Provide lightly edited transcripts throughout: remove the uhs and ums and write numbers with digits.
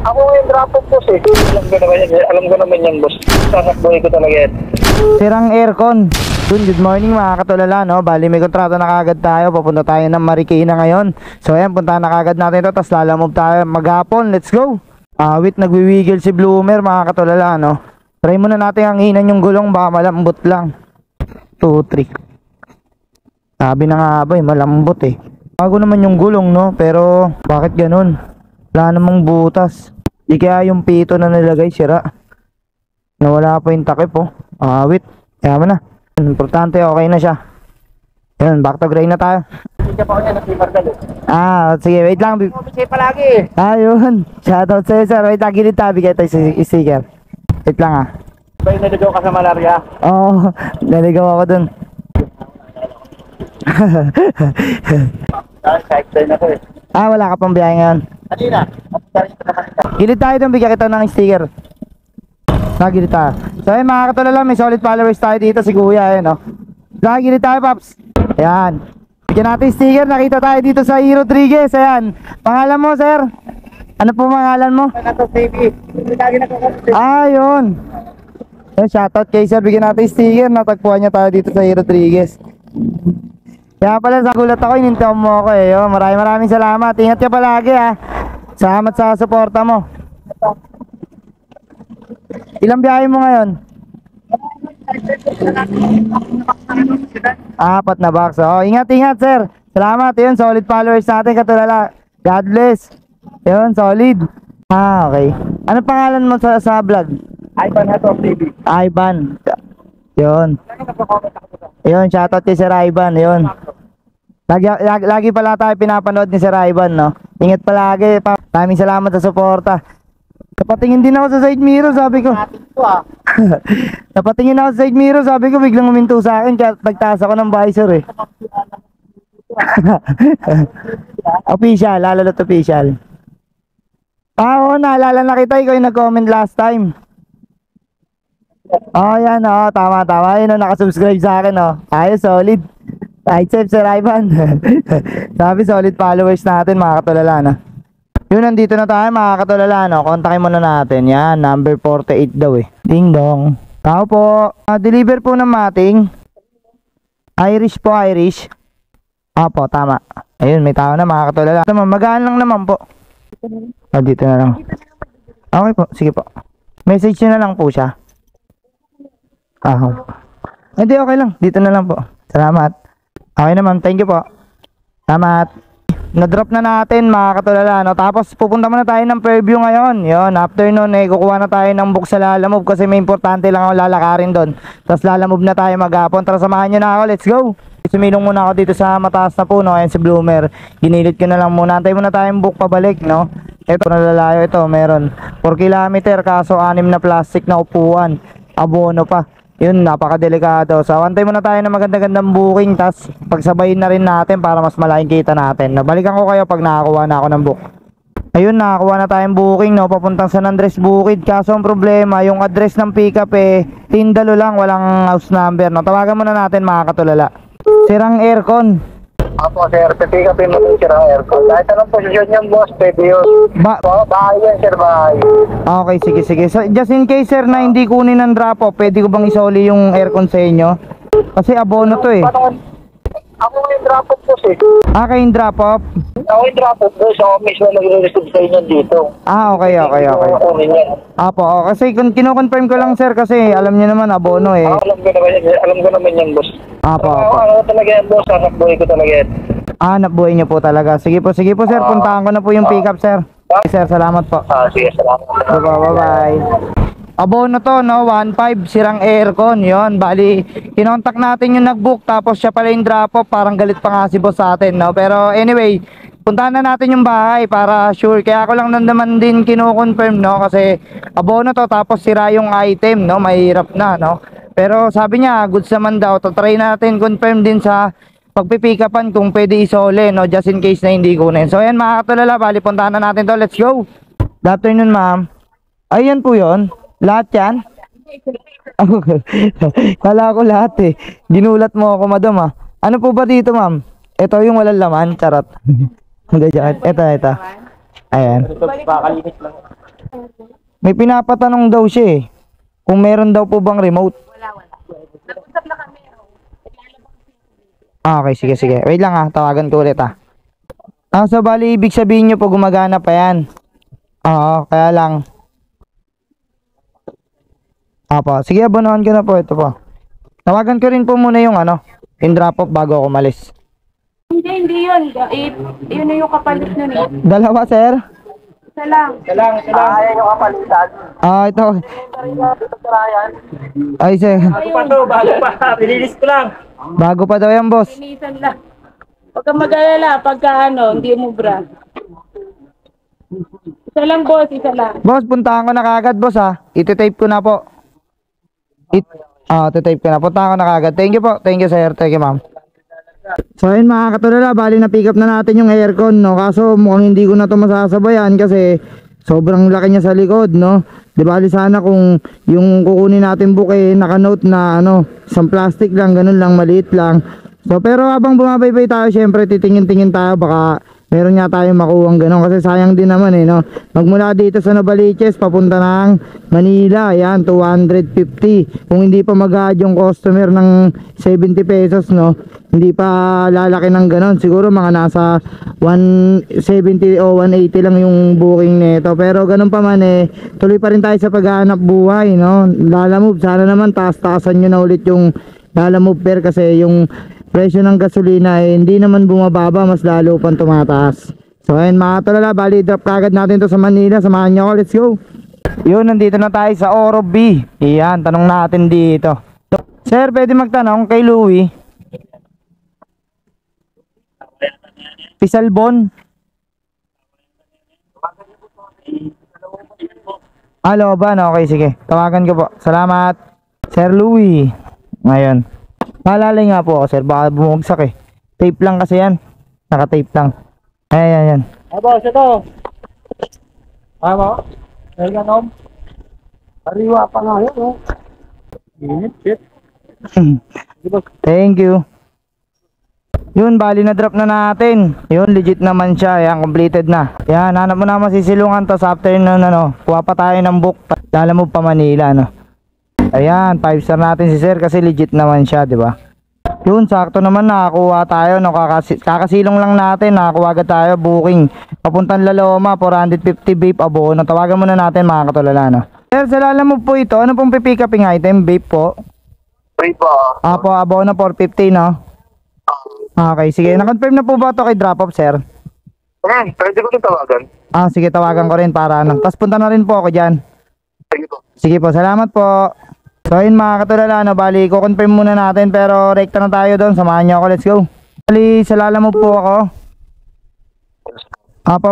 Ako yung drop off boss eh. Alam ko naman yan boss. Sanak buhay ko talaga yan. Sirang aircon. Good morning mga katulala, no? Bali may kontrata na kagad tayo. Papunta tayo ng Marikina ngayon. So ayan, puntahan na kagad natin ito. Tapos lalamove tayo maghapon. Let's go. Wait, nagwiwigil si Bloomer mga katulala, no? Try muna natin ang hinan yung gulong. Baka malambot lang. 2, 3. Sabi na nga ba eh, malambot eh. Bago naman yung gulong, no? Pero bakit ganun? Wala namang butas. Di kaya yung pito na nilagay sira. Nawala pa yung takip, oh. Wait, kaya mo na. Importante, okay na siya. Yun, back to gray na tayo. Hindi pa ako yan, nag-markal eh. Sige, wait lang. Kasi palagi eh. Yun. Shoutout sa'yo, sir. Wait lang, gilid tabi kayo tayo sticker. Wait lang Ba yung naligaw ka sa malaria? Oo, naligaw ako dun. Kahit na ko eh. Wala ka pang biyahe ngayon. Kanina. Gilid tayo dun, bigyan kita ng sticker. Gilid tayo. So ayun mga katulala, may solid followers tayo dito, si Kuya, ayun o. Gilid tayo, Paps. Ayan. Bigyan natin sticker, nakita tayo dito sa E. Rodriguez, ayan. Pangalan mo, sir? Ano po pangalan mo? Yun. Shoutout kay sir, bigyan natin sticker, natagpuan niya tayo dito sa E. Rodriguez. Kaya pala sa gulat ako, inintaw mo ako eh. Maraming salamat, ingat ka palagi ha. Salamat sa suporta mo. Ilang biyahe mo ngayon? 4 na box. Ingat sir. Salamat. Yun, solid followers natin katulala. God bless. Yun, solid. Okay. Ano pangalan mo sa vlog? Ivan Hatop TV. Ivan. Yun. Yun, shoutout kay Sir Ivan. Yun. Lagi pala tayo pinapanood ni Sir Ivan, no? Ingat palagi. Maraming salamat sa suporta. Napatingin din ako sa side mirror, sabi ko. Napatingin ako sa side mirror, sabi ko, biglang uminto sa akin kaya nagtaas ako ng visor eh. Official, lalot official. Naalala na kita, ikaw yung nag-comment last time. Yan tama. Yun nakasubscribe sa akin Ayos, solid. Right safe, Sir Ivan. Sabi, solid followers natin mga katulala na. Yun, nandito na tayo mga katulala, kontakin muna natin. Yan, number 48 daw eh. Ding dong. Tao po. Deliver po ng mating. Irish po, Irish. Po, tama. Ayun, may tao na mga katulala. Magaan lang naman po. Dito na lang. Okay po, sige po. Message nyo na lang po siya. Hindi, okay lang. Dito na lang po. Salamat. Okay naman, thank you po. Salamat. Na-drop na natin mga katulala, Tapos pupunta muna tayo ng Fairview ngayon. Yun, after nun kukuha na tayo ng book sa lalamove kasi may importante lang ako lalakarin doon. Tapos lalamove na tayo maghapon. Tara, samahan nyo na ako, let's go. Sumilong muna ako dito sa mataas na puno. Ayan si Bloomer. Ginilit ko na lang muna. Antay muna tayong book pabalik, Ito, nalalayo ito. Meron 4 kilometer kaso 6 na plastic na upuan. Abono pa. Yun, napakadelikado. So, antay muna tayo ng maganda-gandang booking. Tapos, pagsabayin na rin natin para mas malaking kita natin. Nabalikan ko kayo pag nakakuha na ako ng book. Ayun, nakakuha na tayong booking, papuntang San Andres Bukid. Kaso, ang problema, yung address ng pickup Tindalo lang, walang house number, Tawagan muna natin mga katulala. Sirang aircon. Sir, pick-upin mo yung sirang aircon. Kahit anong posisyon niyan, boss, pwede yun. Bahay yan, sir, bahay. Okay, sige. So, just in case, sir, na hindi kunin ng drop off, pwede ko bang isoli yung aircon sa inyo? Kasi abono to eh. Ako yung drop off, boss eh. Kayo yung drop off? Ako yung drop off, boss. Ako mismo nag-receive sa inyo dito. Okay. Kasi kino-confirm ko lang, sir, kasi alam niyo naman, abono eh. Alam ko naman yan, boss. Ano talaga yan, boss. Anak buhay ko talaga yan. Anak buhay niyo po talaga. Sige po, sir. Puntahan ko na po yung pickup, sir. Sir, salamat po. Sige, salamat. Bye-bye. Abono to, 1.5, sirang aircon. Yon, bali, kinontak natin yung nag-book, tapos siya pala yung drop-off. Parang galit pa nga si boss sa atin, Pero anyway, puntahan na natin yung bahay para sure. Kaya ako lang naman din kino-confirm, Kasi abono to, tapos sira yung item, Mahirap na, Pero sabi niya, goods naman daw. Try natin confirm din sa pagpipikapan kung pwede isole, Just in case na hindi kunin. So ayan mga katulala, bali puntahan na natin to. Let's go. Good afternoon, ma'am. Ayan po yon. Lahat yan? Kala ko lahat eh. Ginulat mo ako, madam Ano po ba dito, ma'am? Ito yung walang laman, charot. Ito. Ayan. May pinapatanong daw siya eh. Kung meron daw po bang remote. Wala. Nag-usap na kami. Okay, sige. Wait lang tawagan ko ulit so bali ibig sabihin nyo po gumagana pa yan. Oo, kaya lang. Apo, sige abonahan ko na po, ito po. Tawagan ko rin po muna yung yung drop off bago ako umalis. Hindi yun. Yun na yung kapalit nun eh. Dalawa, sir? Isa lang. Ayan yung kapalitan. Ito. Dito sa Ryan. Ay, sir. Bago pa. Pinilis ko lang. Bago pa daw yan, boss. Linisan lang. Huwag kang mag-alala pagka hindi umubra. Isa lang boss, isa lang. Boss, puntahan ko na kagad, boss Iti-tape ko na po. Iti-tape ko na. Puntahan ko na kagad. Thank you po. Thank you, sir. Thank you, ma'am. So ayun mga katulala, bali na pick up na natin yung aircon, no? Kaso mukhang hindi ko na to masasabayan kasi sobrang laki niya sa likod, no? Di bali sana kung yung kukunin natin book naka-note na isang plastic lang, ganun lang, maliit lang. So pero habang bumabaybay tayo, syempre titingin-tingin tayo, baka meron nga tayong makuwang ganun kasi sayang din naman no. Magmula dito sa Novaliches papunta ng Manila, yan 250. Kung hindi pa mag-add yung customer ng 70 pesos, no, hindi pa lalaki ng ganun, siguro mga nasa 170 o 180 lang yung booking nito. Pero ganun pa man tuloy pa rin tayo sa paghahanap buhay, no. Lalamove, sana naman taas-taasan nyo na ulit yung Lalamove fare kasi yung presyo ng gasolina hindi naman bumababa, mas lalo pang tumataas. So ayun mga tulala, bali drop kagad natin to sa Manila, samahan nyo ako, let's go. Yun, nandito na tayo sa Oro B. Iyan, tanong natin dito. Sir, pwede magtanong kay Louie, Pisalbon. Loban, okay, sige, tawagan ko po, salamat Sir Louie. Ngayon malalay nga po ako, sir, baka bumagsak tape lang kasi yan, naka-tape lang. Ayan. Boss, ito. Tama? Ay, ganom. Ariwa pa nga yun, Init, shit. Thank you. Yun, bali na drop na natin. Yun, legit naman siya. Yan, completed na. Yan, hanap mo na masisilungan to sa afternoon, kuha pa tayo ng book. Lalamove pa Manila, Ayan, 5 star natin si sir kasi legit naman siya, di ba? Yun, sakto naman nakakuha tayo, kakasilong lang natin, nakakuha agad tayo, booking. Papuntang Laloma, 450 vape abono. Tawagan muna natin mga katulala, Sir, sa Lalamove po ito, ano pong pipick uping item? Vape po? Free po. Apo, abono 450, Okay, sige. Na-confirm na po ba ito kay drop off, sir? Pwede ko rin tawagan. Sige, tawagan ko rin para Tapos punta na rin po ako dyan. Sige po. Sige po, salamat po. So ayun mga katulala, bali ko-confirm muna natin pero rekta na tayo doon, samahan niyo ako, let's go. Bali sa Lalamove po ako.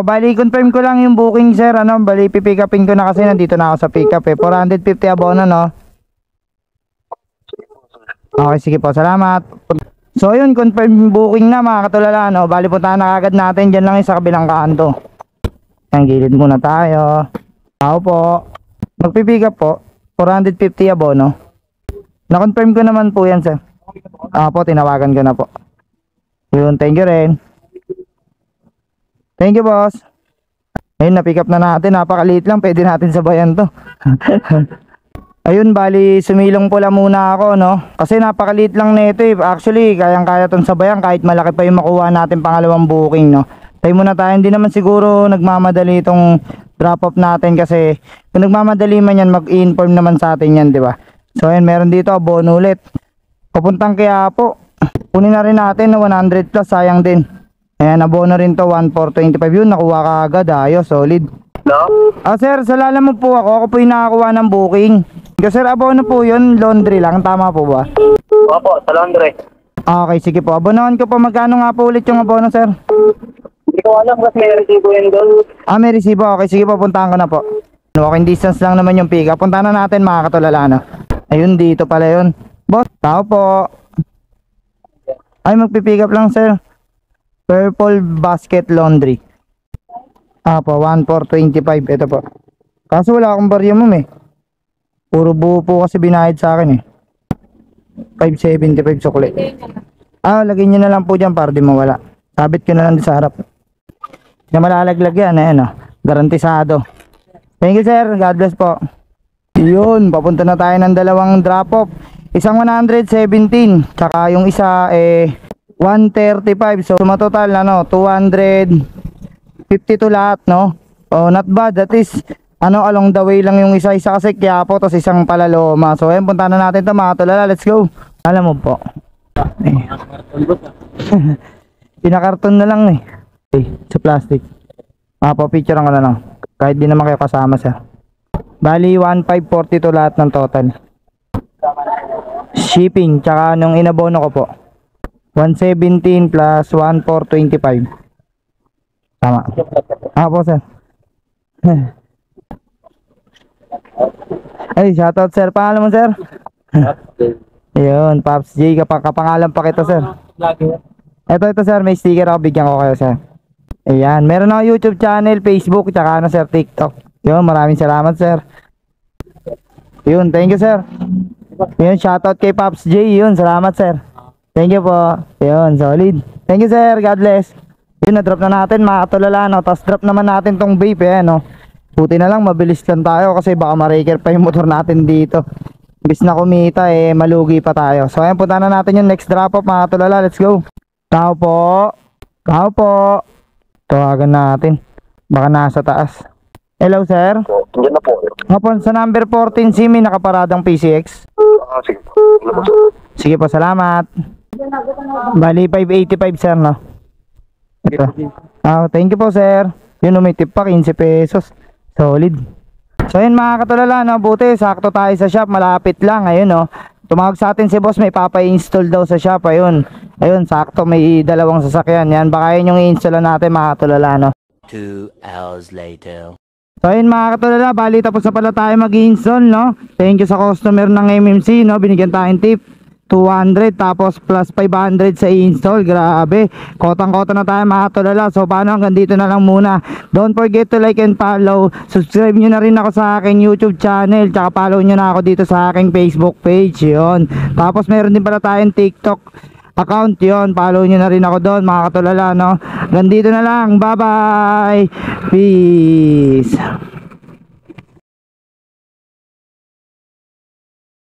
Bali confirm ko lang yung booking, sir, bali pipick upin ko na kasi nandito na ako sa pick up 450 abono, Okay, sige po, salamat. So ayun, confirm booking na mga katulala, bali puntahan na agad natin, dyan lang yung sa kabilang kanto. Ang gilid muna tayo. Tao po, magpipick up po 450 abono. Na-confirm ko naman po yan, sir. Tinawagan ko na po. Yun, thank you rin. Thank you, boss. Ayun, na-pick up na natin. Napakaliit lang, pwede natin sabayan to. Ayun, bali sumilong pula muna ako, kasi napakaliit lang nito Actually, kayang-kaya tong sabayan kahit malaki pa yung makuha natin pangalawang booking, Tayo muna tayo, hindi naman siguro nagmamadali itong drop off natin kasi kung nagmamadali man yan, mag-inform naman sa atin yan, di ba? So ayun, meron dito abono ulit. Papuntang Quiapo. Kunin na rin natin na 100 plus, sayang din. Ayan, abono rin to 1425 yun, nakuha ka agad, ayos, solid. Hello? Sir, sa Lalamove po ako po yung nakakuha ng booking. Kasi sir, abono po yun, laundry lang, tama po ba? Opo, sa laundry. Okay, sige po, abonohan ko po, magkano nga po ulit yung abono, sir? Hindi ko alam kasi may resibo yun doon. May resibo. Okay, sige po, puntahan ko na po. Walking distance lang naman yung pick up. Puntahan na natin mga katulala, Ayun, dito pala yun. Boss, tao po. Ay, magpipick up lang, sir. Purple Basket Laundry. Po, 1425. Ito po. Kaso wala akong barya mo, Puro buo po kasi binayad sa akin, 575 sukli. Lagyan nyo na lang po dyan para di mawala. Sabit ko na lang sa harap. Na malalaglag yan, garantisado. Thank you, sir. God bless po. Yun, papunta na tayo ng dalawang drop off. Isang 117, tsaka yung isa 135. So total 252 lahat, no? Oh, not bad. That is along the way lang yung isa kasi Quiapo, tapos isang Palaloma. So ayun, punta na natin 'to mga tulala. Let's go. Alam mo po. Pinakarton na lang sa plastic. Picture ko na lang. Kahit di naman kayo kasama, sir. Bali 1542 lahat ng total. Shipping, tsaka nung inabono ko po 117 plus 1425. Tama. Po, sir. Ay, shoutout, sir. Pangalan mo, sir? Ayun, Pops J. Kapangalan pa kita, sir. Ito, sir. May sticker ako. Bigyan ko kayo, sir. Ayan. Meron ako YouTube channel, Facebook, tsaka sir, TikTok. Yun, maraming salamat, sir. Yun, thank you, sir. Yun, shoutout kay Pops J. Yun, salamat, sir. Thank you po. Yun, solid. Thank you, sir. God bless. Yun, na-drop na natin, mga katulala, no? Tapos drop naman natin tong vape, no? Buti na lang, mabilis lang tayo kasi baka ma-raker pa yung motor natin dito. Bis na kumita, malugi pa tayo. So, ayan, punta na natin yung next drop off, mga katulala. Let's go. Tao po. Tao po. Tawagan natin. Baka nasa taas. Hello, sir. Diyan na po. Hapon, sa number 14 Simi, nakaparadang PCX. Sige. Sige po, salamat. Bali, 585, sir, no? Ito. Thank you po, sir. Yun, may tip pa, 15 pesos. Solid. So, yun mga katulala, no? Buti, sakto tayo sa shop. Malapit lang, ayun, no? Tumawag sa atin si boss, may papa-install daw sa shop. Ayun, sakto, may dalawang sasakyan. Yan, baka yun yung i-install natin, mga katulala, no? 2 hours later. So ayun mga katulala, bali tapos na pala tayo mag-install, no? Thank you sa customer ng MMC, no? Binigyan tayong tip 200 tapos plus 500 sa install. Grabe, kotang-kota na tayo mga katulala. So paano, hanggang dito na lang muna. Don't forget to like and follow. Subscribe nyo na rin ako sa aking YouTube channel, tsaka follow nyo na ako dito sa aking Facebook page. Yun, tapos meron din pala tayong TikTok account, yon, follow nyo na rin ako doon mga katulala, no? Hanggang dito na lang, bye bye, peace.